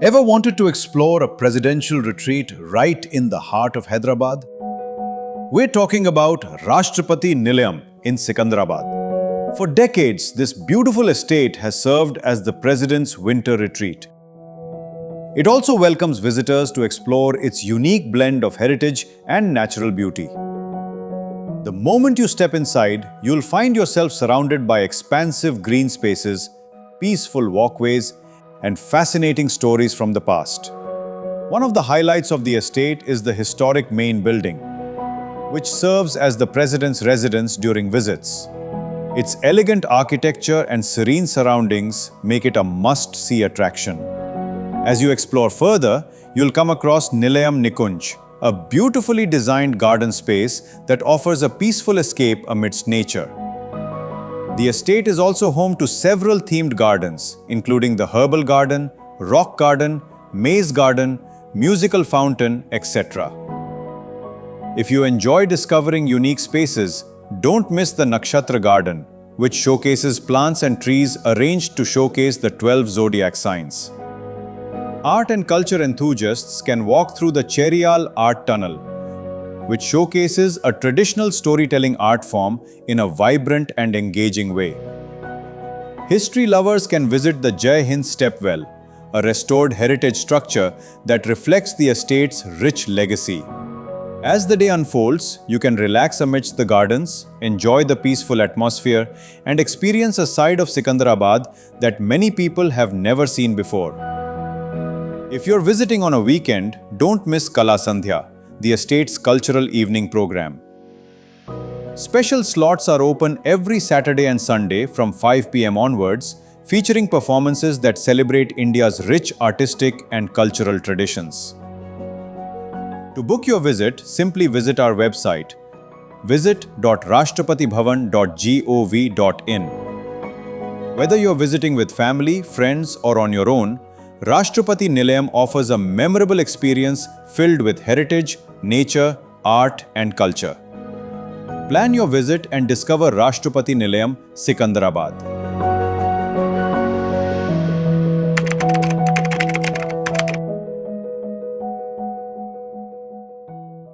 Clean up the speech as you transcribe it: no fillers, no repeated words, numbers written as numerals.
Ever wanted to explore a presidential retreat right in the heart of Hyderabad? We're talking about Rashtrapati Nilayam in Secunderabad. For decades, this beautiful estate has served as the president's winter retreat. It also welcomes visitors to explore its unique blend of heritage and natural beauty. The moment you step inside, you'll find yourself surrounded by expansive green spaces, peaceful walkways, and fascinating stories from the past. One of the highlights of the estate is the historic main building, which serves as the president's residence during visits. Its elegant architecture and serene surroundings make it a must-see attraction. As you explore further, you'll come across Nilayam Nikunj, a beautifully designed garden space that offers a peaceful escape amidst nature. The estate is also home to several themed gardens, including the herbal garden, rock garden, maze garden, musical fountain, etc. If you enjoy discovering unique spaces, don't miss the Nakshatra garden, which showcases plants and trees arranged to showcase the 12 zodiac signs. Art and culture enthusiasts can walk through the Cheriyal Art Tunnel, which showcases a traditional storytelling art form in a vibrant and engaging way. History lovers can visit the Jai Hind Stepwell, a restored heritage structure that reflects the estate's rich legacy. As the day unfolds, you can relax amidst the gardens, enjoy the peaceful atmosphere, and experience a side of Secunderabad that many people have never seen before. If you're visiting on a weekend, don't miss Kala Sandhya, the estate's cultural evening program. Special slots are open every Saturday and Sunday from 5 p.m. onwards, featuring performances that celebrate India's rich artistic and cultural traditions. To book your visit, simply visit our website, visit.rashtrapatibhavan.gov.in. Whether you're visiting with family, friends, or on your own, Rashtrapati Nilayam offers a memorable experience filled with heritage, nature, art, and culture. Plan your visit and discover Rashtrapati Nilayam, Secunderabad.